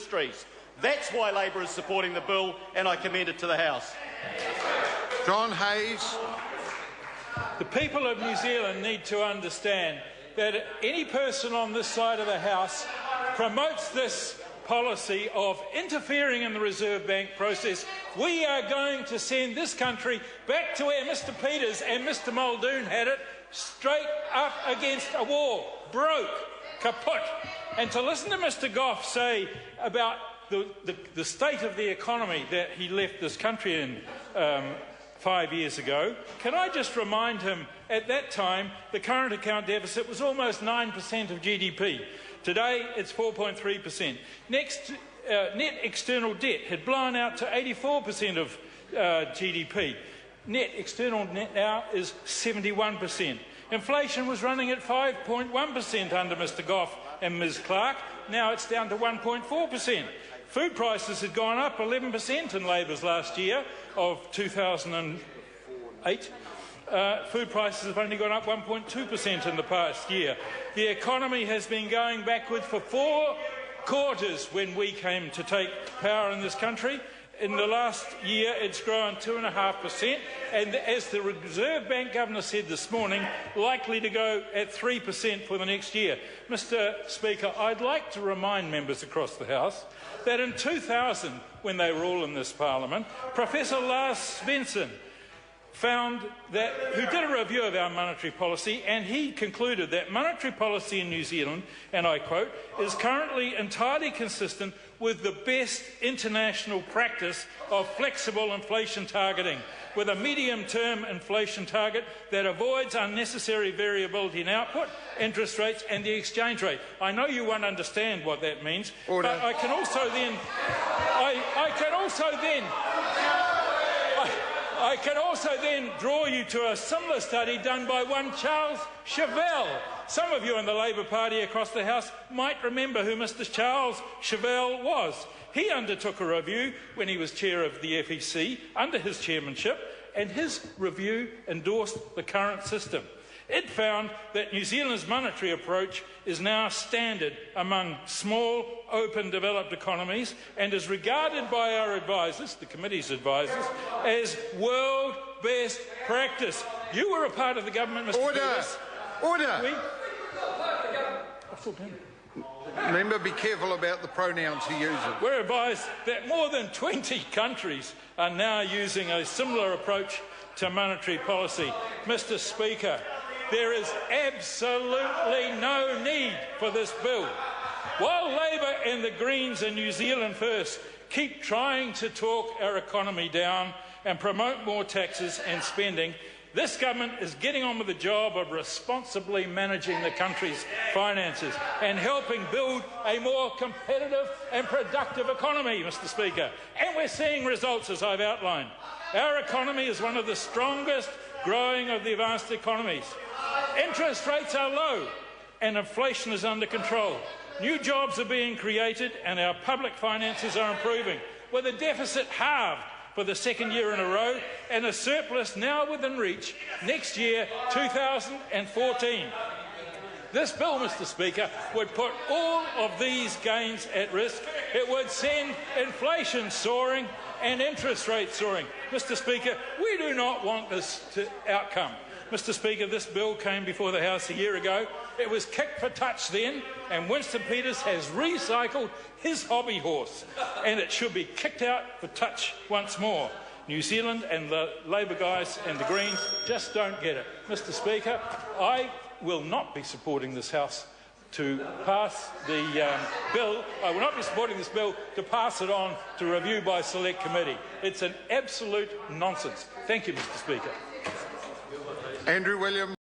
industries. That's why Labor is supporting the bill, and I commend it to the House. John Hayes. The people of New Zealand need to understand that any person on this side of the House promotes this policy of interfering in the Reserve Bank process. We are going to send this country back to where Mr Peters and Mr Muldoon had it, straight up against a wall, broke, kaput. And to listen to Mr Goff say about the state of the economy that he left this country in 5 years ago, can I just remind him, at that time, the current account deficit was almost 9% of GDP. Today, it's 4.3%. Net external debt had blown out to 84% of GDP. Net external debt now is 71%. Inflation was running at 5.1% under Mr Goff and Ms Clark. Now it's down to 1.4%. Food prices had gone up 11% in Labor's last year of 2008. Food prices have only gone up 1.2% in the past year. The economy has been going backward for 4 quarters when we came to take power in this country. In the last year, it's grown 2.5%, and as the Reserve Bank Governor said this morning, likely to go at 3% for the next year. Mr Speaker, I'd like to remind members across the House that in 2000, when they were all in this Parliament, Professor Lars Svensson who did a review of our monetary policy, and he concluded that monetary policy in New Zealand, and I quote, is currently entirely consistent with the best international practice of flexible inflation targeting, with a medium-term inflation target that avoids unnecessary variability in output, interest rates and the exchange rate. I know you won't understand what that means, Order. But I can also then draw you to a similar study done by one Charles Chauvel. Some of you in the Labor Party across the House might remember who Mr Charles Chauvel was. He undertook a review when he was chair of the FEC under his chairmanship, and his review endorsed the current system. It found that New Zealand's monetary approach is now standard among small, open, developed economies and is regarded by our advisers, the committee's advisers, as world best practice. You were a part of the government, Mr. Peters. Order. Member, be careful about the pronouns he uses. We're advised that more than 20 countries are now using a similar approach to monetary policy. Mr. Speaker, there is absolutely no need for this bill. While Labor and the Greens and New Zealand First keep trying to talk our economy down and promote more taxes and spending, this government is getting on with the job of responsibly managing the country's finances and helping build a more competitive and productive economy, Mr. Speaker. And we're seeing results, as I've outlined. Our economy is one of the strongest growing of the advanced economies. Interest rates are low and inflation is under control. New jobs are being created and our public finances are improving, with a deficit halved for the second year in a row and a surplus now within reach next year, 2014. This bill, Mr. Speaker, would put all of these gains at risk. It would send inflation soaring and interest rates soaring. Mr. Speaker, we do not want this outcome. Mr. Speaker, this bill came before the House a year ago. It was kicked for touch then, and Winston Peters has recycled his hobby horse, and it should be kicked out for touch once more. New Zealand and the Labor guys and the Greens just don't get it. Mr. Speaker, I will not be supporting this House to pass the bill. I will not be supporting this bill to pass it on to review by select committee. It's an absolute nonsense. Thank you, Mr. Speaker. Andrew Williams.